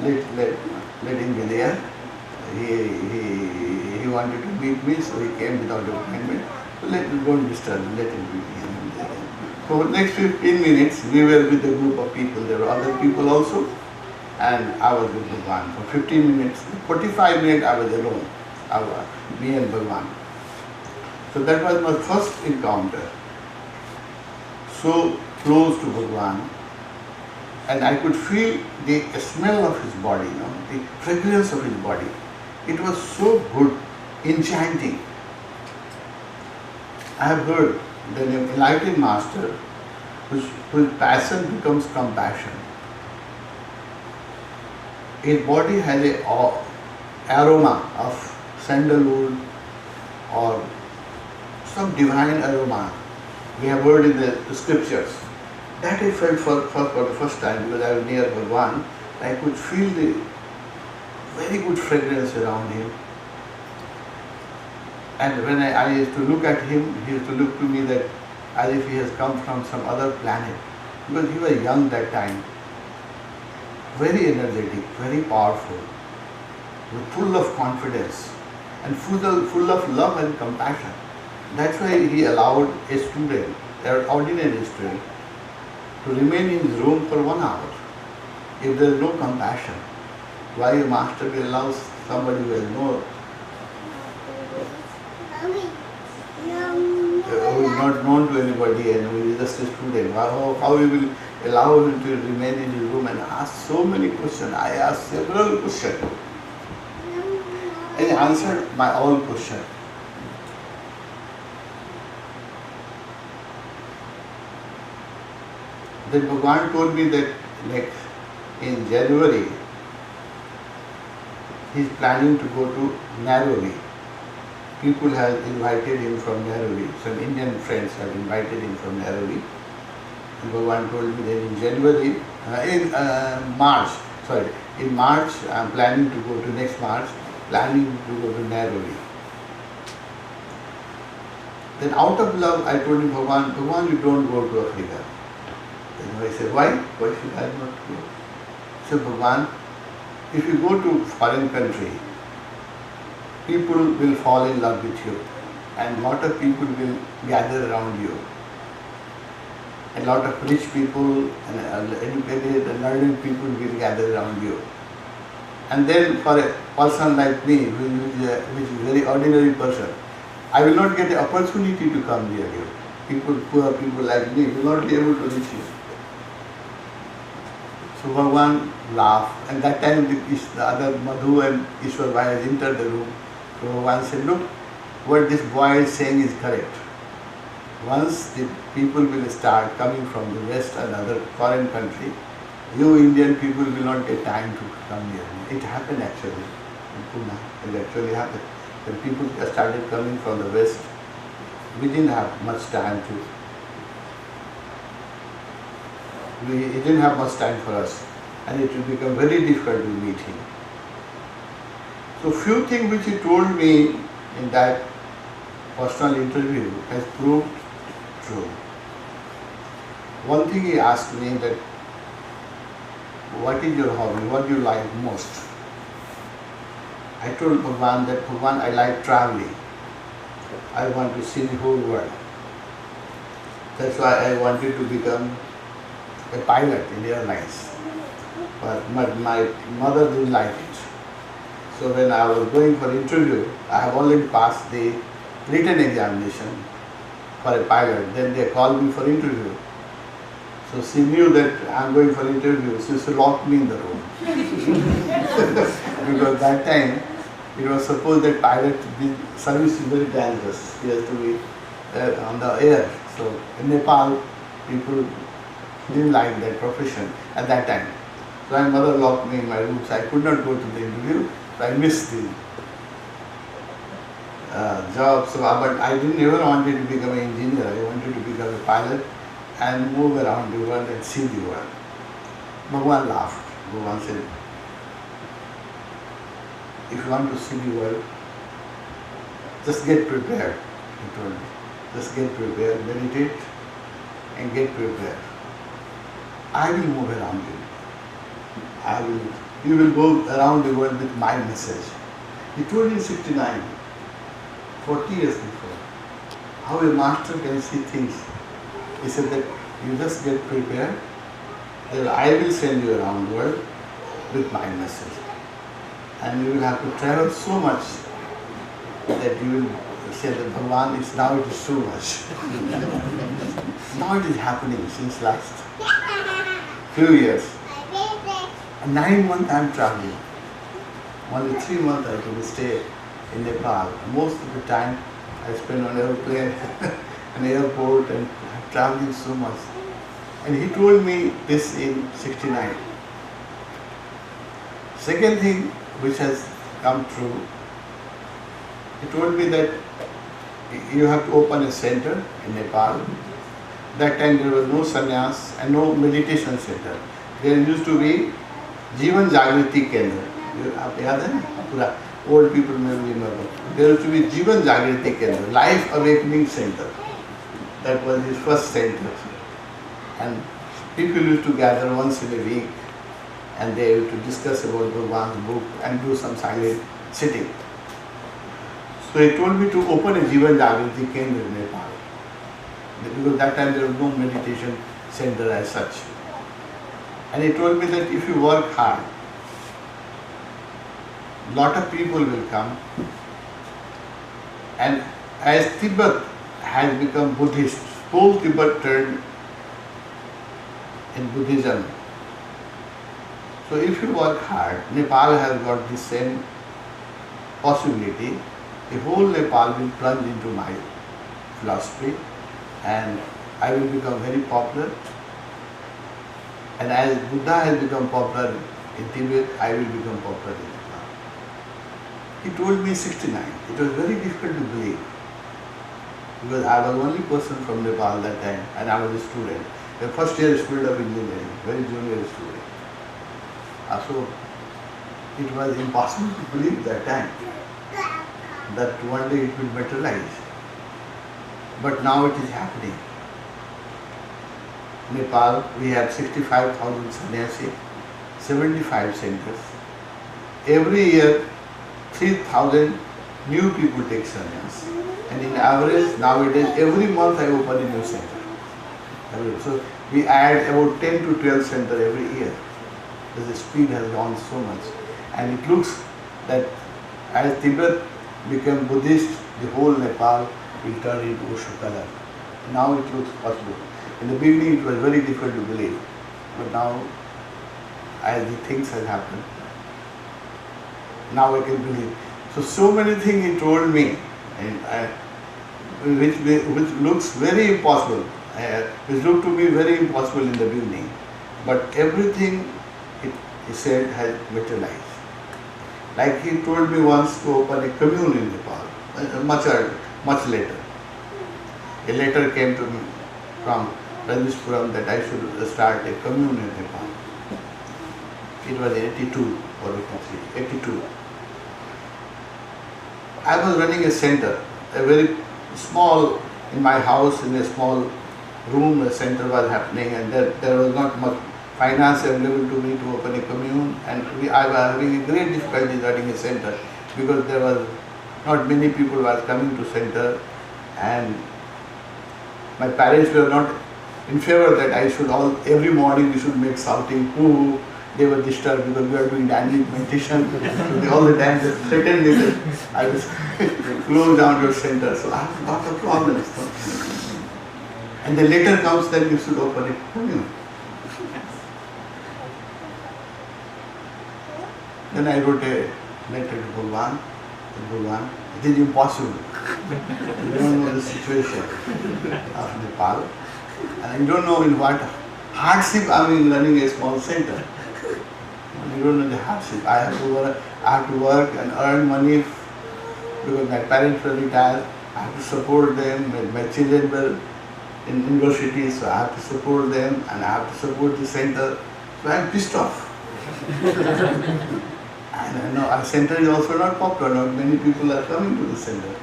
let him be there. He wanted to meet me, so he came without appointment. So don't disturb him, let him be there. For next 15 minutes, we were with a group of people. There were other people also, and I was with Bhagwan. For 15 minutes, 45 minutes I was alone, me and Bhagwan. So that was my first encounter. So close to Bhagwan, and I could feel the smell of his body, the fragrance of his body. It was so good, enchanting. I have heard that an enlightened master whose passion becomes compassion. His body has an aroma of sandalwood or some divine aroma. We have heard in the scriptures. That I felt for the first time because I was near Bhagwan. I could feel the very good fragrance around him. And when I used to look at him, he used to look to me that as if he has come from some other planet. Because he was young that time. Very energetic, very powerful, full of confidence and full of love and compassion. That's why he allowed a student, an ordinary student, to remain in his room for 1 hour. If there is no compassion, why a master will allow somebody who has who is not known to anybody and who is just a student, how he will allow him to remain in his room and ask so many questions? I asked several questions and he answered my all questions. Then Bhagwan told me that in January he is planning to go to Nairobi. People have invited him from Nairobi. Some Indian friends have invited him from Nairobi. And Bhagwan told me that in January, in March I am planning to go to next March, planning to go to Nairobi. Then out of love I told him, Bhagwan, you don't go to Africa. Then I said, why? Why should I not go? I said, Bhagwan, if you go to foreign country, people will fall in love with you and lot of people will gather around you. A lot of rich people and educated and learned people will gather around you. And then for a person like me, which is a very ordinary person, I will not get the opportunity to come near you. Poor people like me will not be able to reach you. So Bhagwan laughed, and that time the other Madhu and Ishwar Bhai has entered the room. So Bhagwan said, look, what this boy is saying is correct. Once the people will start coming from the West and other foreign country, you Indian people will not get time to come near me. It happened actually in Pune. It actually happened. When people started coming from the West, we didn't have much time he didn't have much time for us, and it will become very difficult to meet him. So few things which he told me in that personal interview has proved true. One thing he asked me that, what is your hobby? What do you like most? I told Bhagwan that, Bhagwan, I like traveling. I want to see the whole world. That's why I wanted to become a pilot in airlines. But my mother didn't like it. So when I was going for interview, I have already passed the written examination for a pilot. Then they called me for interview. So she knew that I am going for interview, so she locked me in the room. Because that time it was supposed that pilot service is very dangerous. He has to be on the air. So in Nepal, people didn't like that profession at that time. So my mother locked me in my room, so I could not go to the interview. So I missed the job. So, but I didn't ever wanted to become an engineer. I wanted to become a pilot and move around the world and see the world. Bhagwan laughed. Bhagwan said, if you want to see the world, just get prepared, he told me. Just get prepared, meditate and get prepared. I will move around you. I will you will go around the world with my message. He told in 69, 40 years before, how a master can see things. He said that you just get prepared, that I will send you around the world with my message. And you will have to travel so much that you will say that Bhagavan is now it is too much. Now it is happening since last few years. 9 months I am traveling. Only 3 months I could stay in Nepal. Most of the time I spend on airplane, an airport, and traveling so much. And he told me this in 69. Second thing which has come true, he told me that you have to open a center in Nepal. That time there was no sannyas and no meditation center. There used to be Jivan Jagriti Kendra. आप याद है ना पूरा old people may remember. There used to be Jivan Jagriti Kendra, Life Awakening Center. That was his first center. And people used to gather once in a week and they used to discuss about Bhagavan's book and do some silent sitting. So he told me to open a Jivan Jagriti Kendra in Nepal. Because that time there was no meditation center as such. And he told me that if you work hard, lot of people will come. And as Tibet has become Buddhist, whole Tibet turned in Buddhism. So if you work hard, Nepal has got the same possibility. The whole Nepal will plunge into my philosophy and I will become very popular. And as Buddha has become popular in Tibet, I will become popular in Nepal. He told me 69. It was very difficult to believe because I was the only person from Nepal that time and I was a student. The first year student of engineering, very junior student. So it was impossible to believe that time that one day it will materialize. But now it is happening. Nepal, we have 65,000 sannyasi, 75 centers. Every year, 3,000 new people take sannyas. And in average, nowadays, every month I open a new center. So we add about 10 to 12 centers every year. Because the speed has gone so much. And it looks that as Tibet became Buddhist, the whole Nepal will turn into Osho color. Now it looks possible. In the beginning it was very difficult to believe, but now as the things have happened, now I can believe. So many things he told me, and which looks very impossible, which looked to me very impossible in the beginning, but everything he said has materialized. Like he told me once to open a commune in Nepal, much later. A letter came to me from Rajneeshpuram that I should start a commune in Nepal. It was 82 or 82. I was running a center, a very small, in my house, in a small room, a center was happening and there was not much finance available to me to open a commune and I was having a great difficulty running a center because there was not many people were coming to center and my parents were not in favor that I should every morning we should make shouting, hoo. They were disturbed because we are doing dynamic meditation. So all the time they threatened me that I will close down your center. So I have got a problem. And the letter comes that you should open it. Then I wrote a letter to Bhagavan. Bhagavan, it is impossible. You don't know the situation of Nepal. And you don't know in what hardship I am running a small center. You don't know the hardship. I have to work and earn money because my parents were retired. I have to support them. My children were in university, so I have to support them and I have to support the center. So I am pissed off. And our center is also not popular. Not many people are coming to the center.